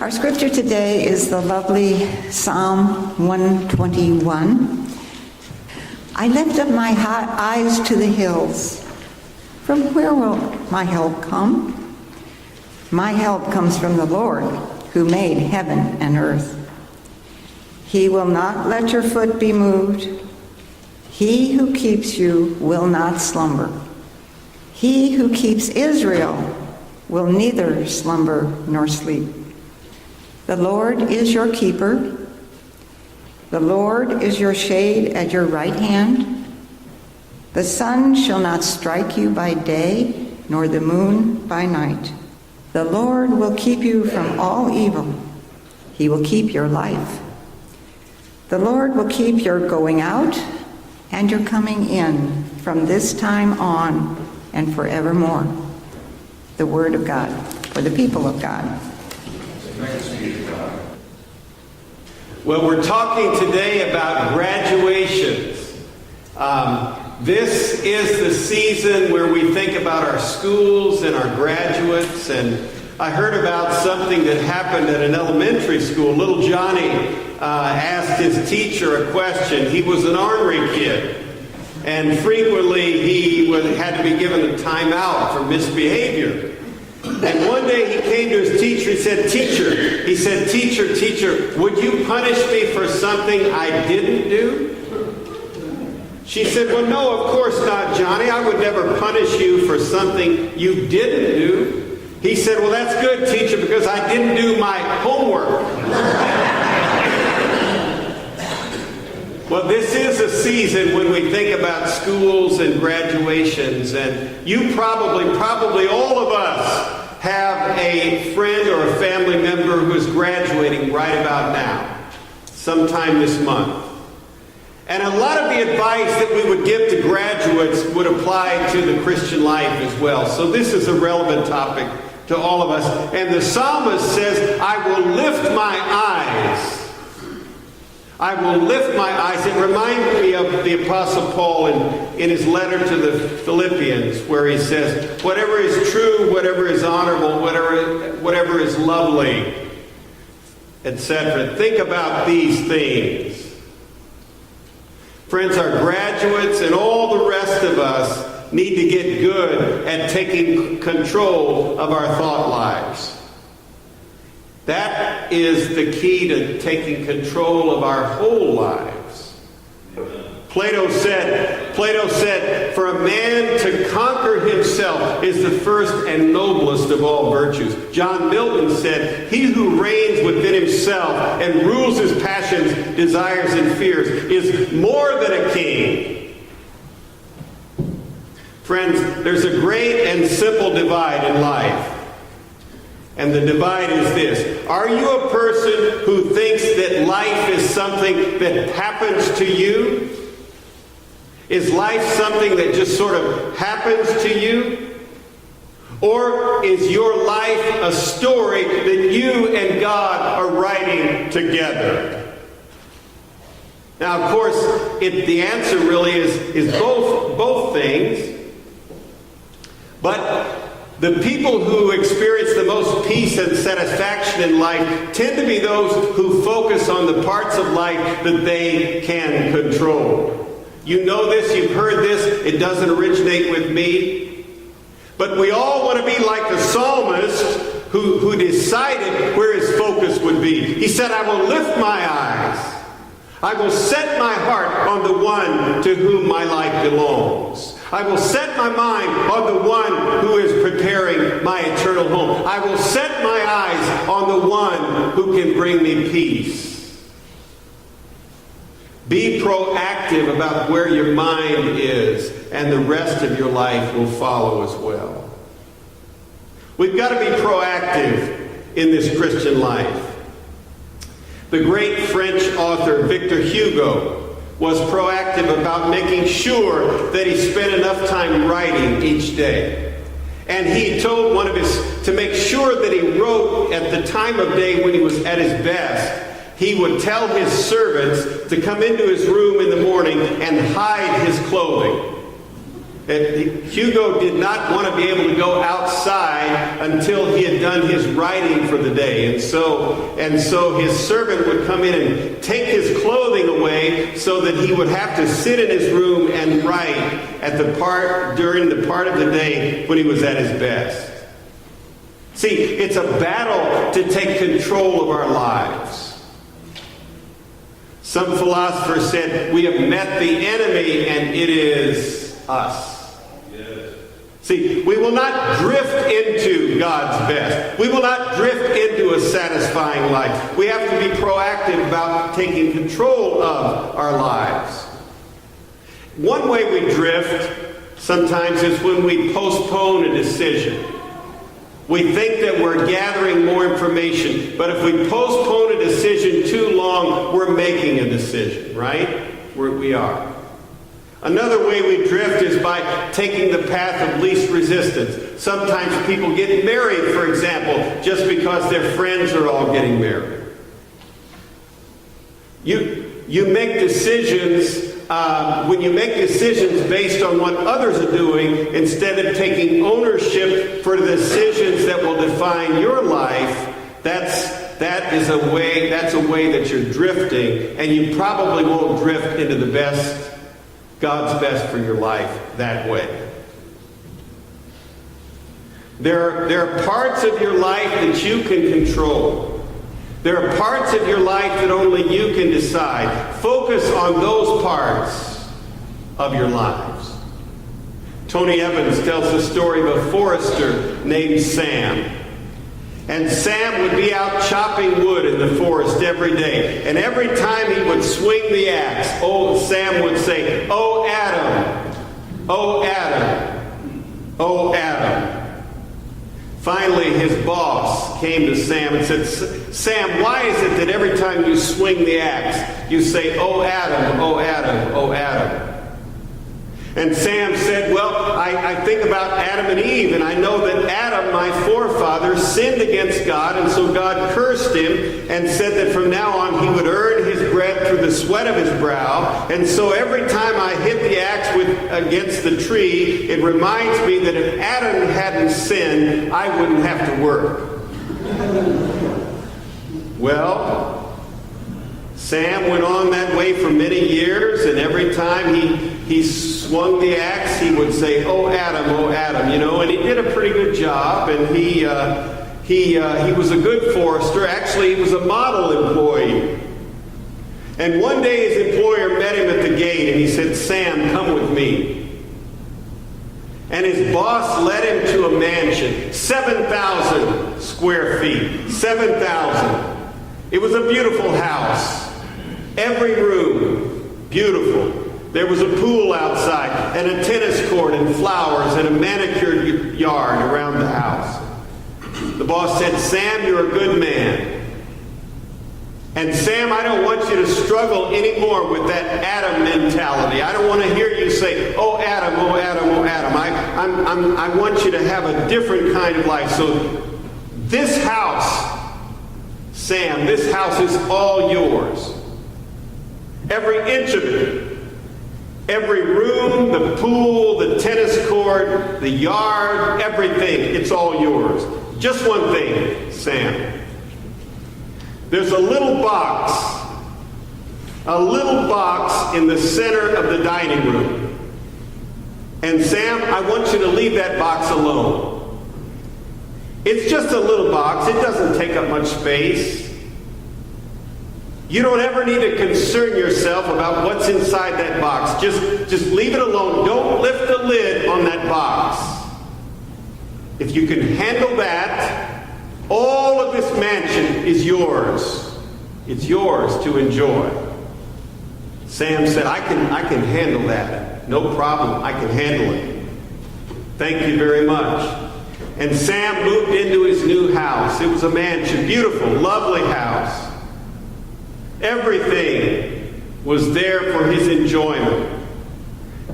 Our scripture today is the lovely Psalm 121. I lift up my eyes to the hills. From where will my help come? My help comes from the Lord, who made heaven and earth. He will not let your foot be moved. He who keeps you will not slumber. He who keeps Israel will neither slumber nor sleep. The Lord is your keeper. The Lord is your shade at your right hand. The sun shall not strike you by day, nor the moon by night. The Lord will keep you from all evil. He will keep your life. The Lord will keep your going out and your coming in from this time on and forevermore. The word of God for the people of God. Well, we're talking today about graduations. This is the season where we think about our schools and our graduates. And I heard about something that happened at an elementary school. Little Johnny asked his teacher a question. He was an ornery kid. And frequently he had to be given a timeout for misbehavior. And one day he came to his teacher. He said, Teacher, would you punish me for something I didn't do? She said, well, no, of course not, Johnny. I would never punish you for something you didn't do. He said, well, that's good, teacher, because I didn't do my homework. Well, this is a season when we think about schools and graduations, and you probably all of us have a friend or a family member who is graduating right about now, sometime this month. And a lot of the advice that we would give to graduates would apply to the Christian life as well. So this is a relevant topic to all of us. And the psalmist says, I will lift my eyes. I will lift my eyes. It reminds me of the Apostle Paul in his letter to the Philippians, where he says, whatever is true, whatever is honorable, whatever is lovely, etc. Think about these things. Friends, our graduates and all the rest of us need to get good at taking control of our thought lives. That is the key to taking control of our whole lives. Plato said, for a man to conquer himself is the first and noblest of all virtues. John Milton said, he who reigns within himself and rules his passions, desires, and fears is more than a king. Friends, there's a great and simple divide in life. And the divide is this. Are you a person who thinks that life is something that happens to you? Is life something that just sort of happens to you? Or is your life a story that you and God are writing together? Now, of course, the answer really is both things. But the people who experience the most peace and satisfaction in life tend to be those who focus on the parts of life that they can control. You know this, you've heard this, it doesn't originate with me. But we all want to be like the psalmist who decided where his focus would be. He said, I will lift my eyes. I will set my heart on the one to whom my life belongs. I will set my mind on the one who is preparing my eternal home. I will set my eyes on the one who can bring me peace. Be proactive about where your mind is, and the rest of your life will follow as well. We've got to be proactive in this Christian life. The great French author Victor Hugo was proactive about making sure that he spent enough time writing each day. And he told one of to make sure that he wrote at the time of day when he was at his best. He would tell his servants to come into his room in the morning and hide his clothing. Hugo did not want to be able to go outside until he had done his writing for the day. And so his servant would come in and take his clothing away so that he would have to sit in his room and write during the part of the day when he was at his best. See, it's a battle to take control of our lives. Some philosophers said we have met the enemy and it is us. See, we will not drift into God's best. We will not drift into a satisfying life. We have to be proactive about taking control of our lives. One way we drift sometimes is when we postpone a decision. We think that we're gathering more information, but if we postpone a decision too long, we're making a decision, right? We are. Another way we drift is by taking the path of least resistance. Sometimes people get married, for example, just because their friends are all getting married. You make decisions when you make decisions based on what others are doing instead of taking ownership for the decisions that will define your life. That's a way that you're drifting, and you probably won't drift into the best. God's best for your life that way. There are parts of your life that you can control. There are parts of your life that only you can decide. Focus on those parts of your lives. Tony Evans tells the story of a forester named Sam. And Sam would be out chopping wood in the forest every day. And every time he would swing the axe, Sam would say, "Oh, Adam, oh, Adam, oh, Adam." Finally, his boss came to Sam and said, "Sam, why is it that every time you swing the axe, you say, 'Oh, Adam, oh, Adam, oh, Adam'?" And Sam said, "Well, I think about Adam and Eve, and I know that Adam, my forefather, sinned against God, and so God cursed him and said that from now on he would earn his bread through the sweat of his brow. And so every time I hit the axe against the tree, it reminds me that if Adam hadn't sinned, I wouldn't have to work." Well, Sam went on that way for many years, and every time he swung the axe, he would say, "Oh, Adam, you know, and he did a pretty good job, and he was a good forester. Actually, he was a model employee. And one day his employer met him at the gate, and he said, "Sam, come with me." And his boss led him to a mansion, 7,000 square feet, 7,000. It was a beautiful house. Every room, beautiful. There was a pool outside, and a tennis court, and flowers, and a manicured yard around the house. The boss said, "Sam, you're a good man. And Sam, I don't want you to struggle anymore with that Adam mentality. I don't want to hear you say, 'Oh, Adam, oh, Adam, oh, Adam.' I want you to have a different kind of life. So this house, Sam, this house is all yours. Every inch of it. Every room, the pool, the tennis court, the yard, everything, it's all yours. Just one thing, Sam. There's a little box in the center of the dining room. And Sam, I want you to leave that box alone. It's just a little box. It doesn't take up much space. You don't ever need to concern yourself about what's inside that box. Just leave it alone. Don't lift the lid on that box. If you can handle that, all of this mansion is yours. It's yours to enjoy." Sam said, I can handle that. No problem. I can handle it. Thank you very much. And Sam moved into his new house. It was a mansion, beautiful, lovely house. Everything was there for his enjoyment.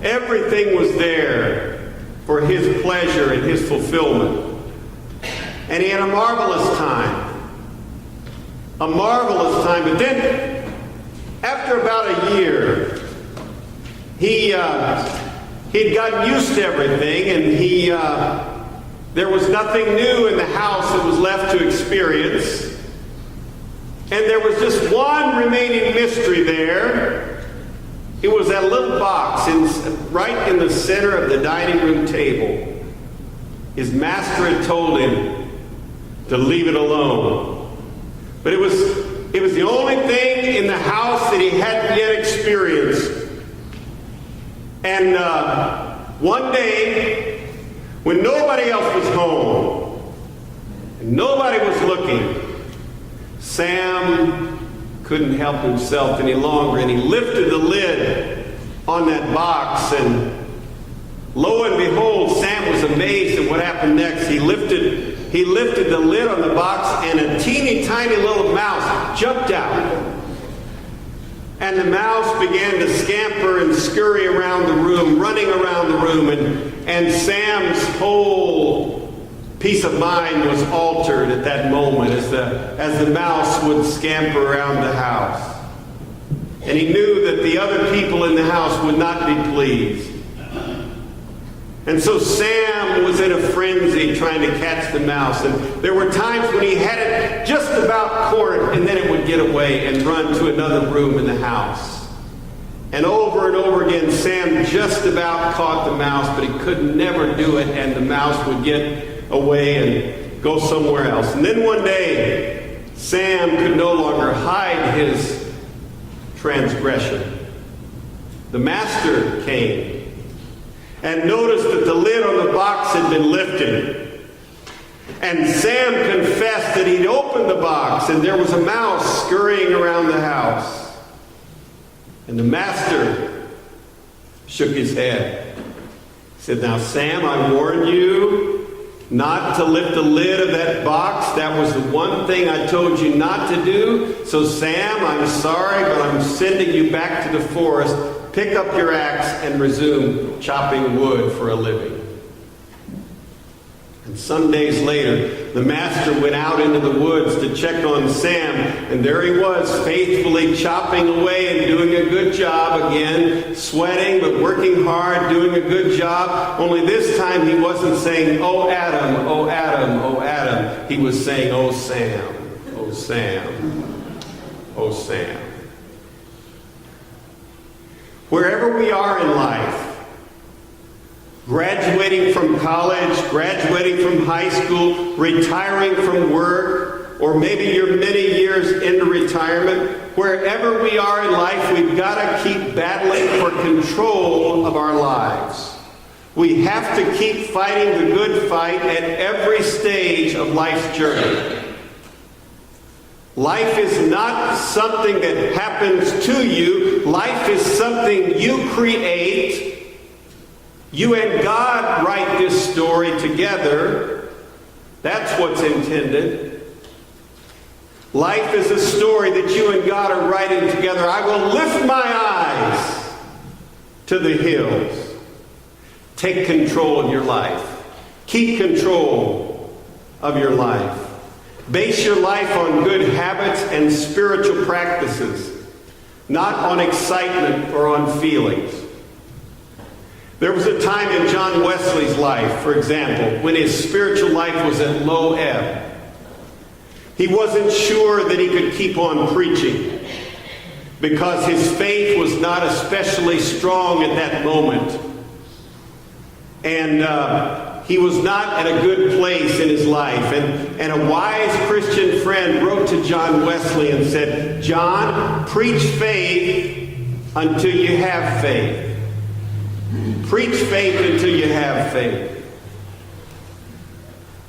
Everything was there for his pleasure and his fulfillment. And he had a marvelous time. A marvelous time. But then, after about a year, He'd gotten used to everything, and there was nothing new in the house that was left to experience. And there was just one remaining mystery there. It was that little box right in the center of the dining room table. His master had told him to leave it alone. But it was the only thing in the house that he hadn't yet experienced. And one day, when nobody else was home, and nobody was looking, Sam couldn't help himself any longer, and he lifted the lid on that box, and lo and behold, Sam was amazed at what happened next. He lifted the lid on the box, and a teeny tiny little mouse jumped out. And the mouse began to scamper and scurry around the room, running around the room, and Sam's whole peace of mind was altered at that moment as the mouse would scamper around the house. And he knew that the other people in the house would not be pleased. And so Sam was in a frenzy trying to catch the mouse. And there were times when he had it just about cornered, and then it would get away and run to another room in the house. And over again, Sam just about caught the mouse, but he could never do it, and the mouse would get away and go somewhere else. And then one day, Sam could no longer hide his transgression. The master came and noticed that the lid on the box had been lifted. And Sam confessed that he'd opened the box and there was a mouse scurrying around the house. And the master shook his head. He said, "Now, Sam, I warned you not to lift the lid of that box. That was the one thing I told you not to do. So, Sam, I'm sorry, but I'm sending you back to the forest. Pick up your axe and resume chopping wood for a living." And some days later, the master went out into the woods to check on Sam, and there he was, faithfully chopping away and doing a good job again, sweating but working hard, doing a good job. Only this time he wasn't saying, "Oh, Adam, oh, Adam, oh, Adam." He was saying, "Oh, Sam, oh, Sam, oh, Sam." Wherever we are in life, graduating from college, graduating from high school, retiring from work, or maybe you're many years into retirement, wherever we are in life, we've got to keep battling for control of our lives. We have to keep fighting the good fight at every stage of life's journey. Life is not something that happens to you. Life is something you create. You and God write this story together. That's what's intended. Life is a story that you and God are writing together. I will lift my eyes to the hills. Take control of your life. Keep control of your life. Base your life on good habits and spiritual practices, not on excitement or on feelings. There was a time in John Wesley's life, for example, when his spiritual life was at low ebb. He wasn't sure that he could keep on preaching because his faith was not especially strong at that moment. And he was not at a good place in his life. And a wise Christian friend wrote to John Wesley and said, "John, preach faith until you have faith. Preach faith until you have faith."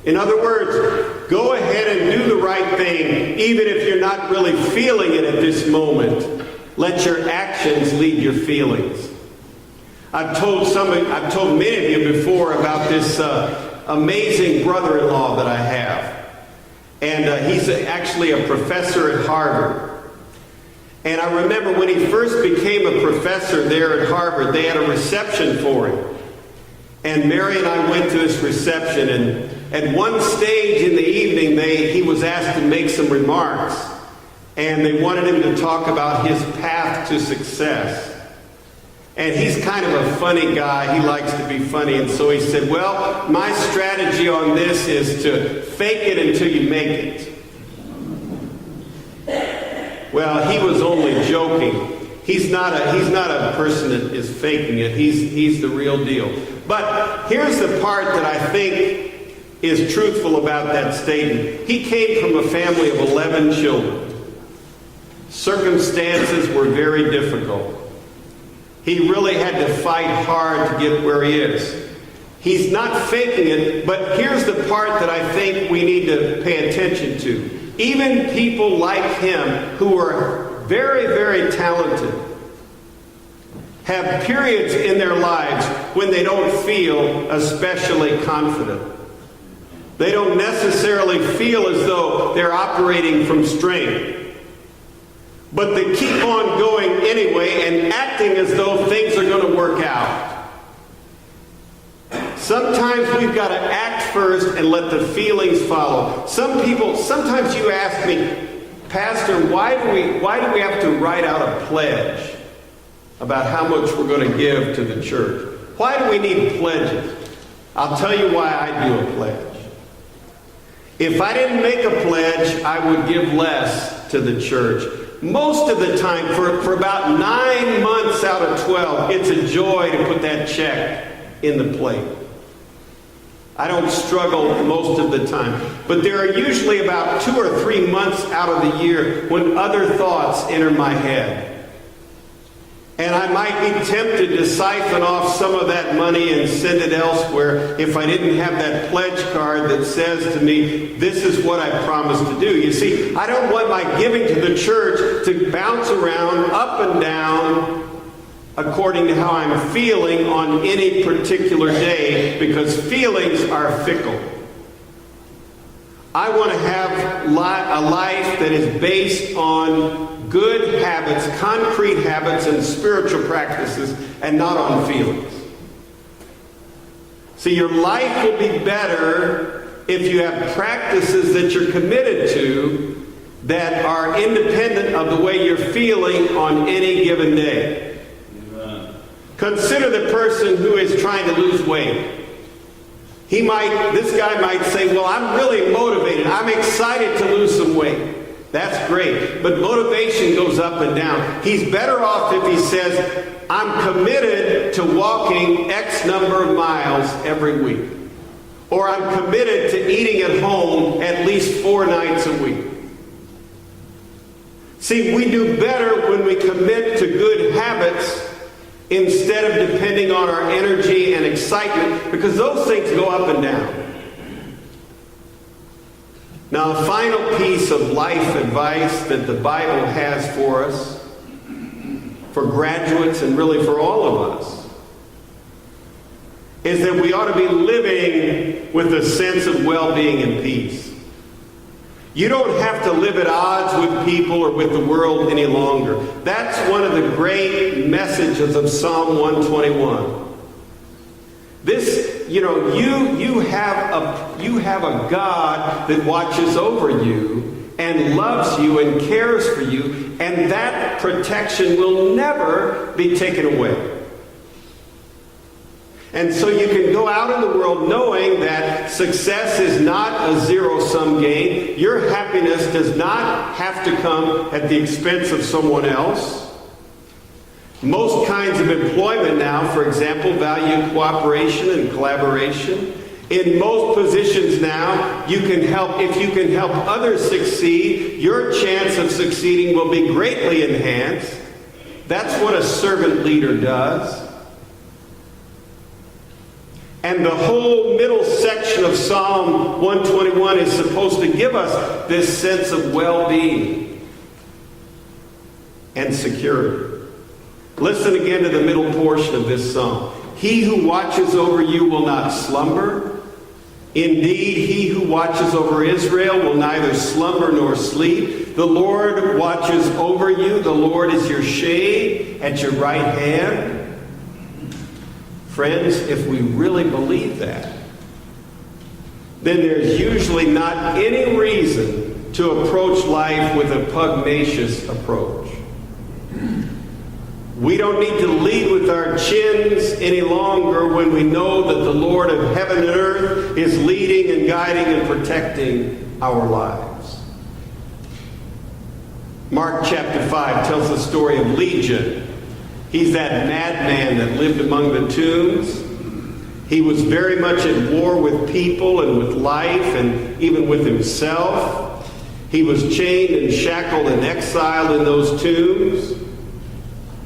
In other words, go ahead and do the right thing, even if you're not really feeling it at this moment. Let your actions lead your feelings. I've told many of you before about this amazing brother-in-law that I have. And he's actually a professor at Harvard. And I remember when he first became a professor there at Harvard, they had a reception for him. And Mary and I went to this reception, and at one stage in the evening, he was asked to make some remarks. And they wanted him to talk about his path to success. And he's kind of a funny guy. He likes to be funny. And so he said, well, my strategy on this is to fake it until you make it. Well, he was only joking. He's not a person that is faking it. He's the real deal. But here's the part that I think is truthful about that statement. He came from a family of 11 children. Circumstances were very difficult. He really had to fight hard to get where he is. He's not faking it, but here's the part that I think we need to pay attention to. Even people like him who are very, very talented have periods in their lives when they don't feel especially confident. They don't necessarily feel as though they're operating from strength. But they keep on going anyway and acting as though things are going to work out. Sometimes we've got to act first and let the feelings follow. Sometimes you ask me, Pastor, why do we have to write out a pledge about how much we're going to give to the church? Why do we need pledges? I'll tell you why I do a pledge. If I didn't make a pledge, I would give less to the church. Most of the time, for about 9 months out of 12, it's a joy to put that check in the plate. I don't struggle most of the time. But there are usually about 2 or 3 months out of the year when other thoughts enter my head. And I might be tempted to siphon off some of that money and send it elsewhere if I didn't have that pledge card that says to me, this is what I promised to do. You see, I don't want my giving to the church to bounce around up and down according to how I'm feeling on any particular day, because feelings are fickle. I want to have a life that is based on good habits, concrete habits, and spiritual practices, and not on feelings. See, your life will be better if you have practices that you're committed to that are independent of the way you're feeling on any given day. Amen. Consider the person who is trying to lose weight. This guy might say, well, I'm really motivated. I'm excited to lose some weight. That's great. But motivation goes up and down. He's better off if he says, I'm committed to walking X number of miles every week. Or I'm committed to eating at home at least 4 nights a week. See, we do better when we commit to good habits instead of depending on our energy and excitement, because those things go up and down. Now, a final piece of life advice that the Bible has for us, for graduates and really for all of us, is that we ought to be living with a sense of well-being and peace. You don't have to live at odds with people or with the world any longer. That's one of the great messages of Psalm 121. You have a God that watches over you and loves you and cares for you, and that protection will never be taken away. And so you can go out in the world knowing that success is not a zero-sum game. Your happiness does not have to come at the expense of someone else. Most kinds of employment now, for example, value cooperation and collaboration. In most positions now, if you can help others succeed, your chance of succeeding will be greatly enhanced. That's what a servant leader does. And the whole middle section of Psalm 121 is supposed to give us this sense of well-being and security. Listen again to the middle portion of this psalm. He who watches over you will not slumber. Indeed, he who watches over Israel will neither slumber nor sleep. The Lord watches over you. The Lord is your shade at your right hand. Friends, if we really believe that, then there's usually not any reason to approach life with a pugnacious approach. We don't need to lead with our chins any longer when we know that the Lord of heaven and earth is leading and guiding and protecting our lives. Mark chapter 5 tells the story of Legion. He's that madman that lived among the tombs. He was very much at war with people and with life and even with himself. He was chained and shackled and exiled in those tombs.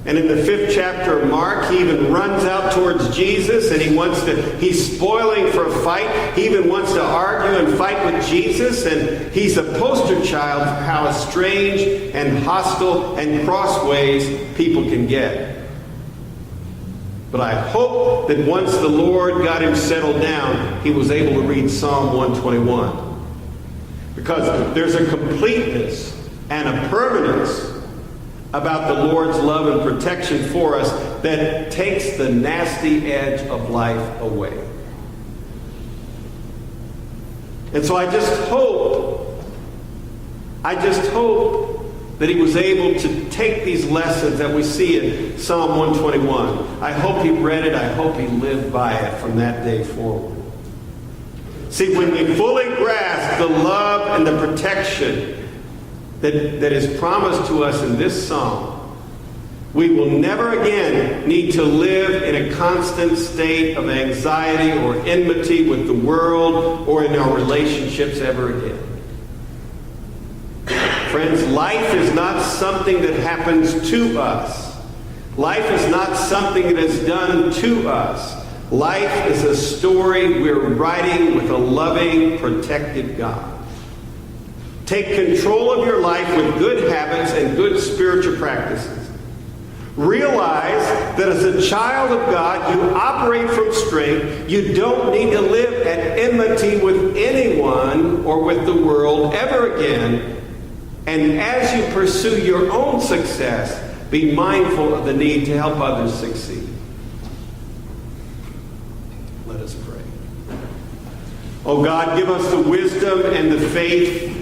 And in the 5th chapter of Mark, he even runs out towards Jesus and he's spoiling for a fight. He even wants to argue and fight with Jesus. And he's a poster child for how estranged and hostile and crossways people can get. But I hope that once the Lord got him settled down, he was able to read Psalm 121. Because there's a completeness and a permanence about the Lord's love and protection for us that takes the nasty edge of life away. And so I just hope that he was able to take these lessons that we see in Psalm 121. I hope he read it. I hope he lived by it from that day forward. See, when we fully grasp the love and the protection that is promised to us in this psalm, we will never again need to live in a constant state of anxiety or enmity with the world or in our relationships ever again. Friends, life is not something that happens to us. Life is not something that is done to us. Life is a story we're writing with a loving, protected God. Take control of your life with good habits and good spiritual practices. Realize that as a child of God, you operate from strength. You don't need to live at enmity with anyone or with the world ever again. And as you pursue your own success, be mindful of the need to help others succeed. Let us pray. Oh God, give us the wisdom and the faith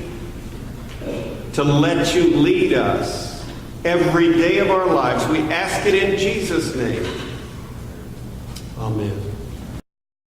to let you lead us every day of our lives. We ask it in Jesus' name. Amen.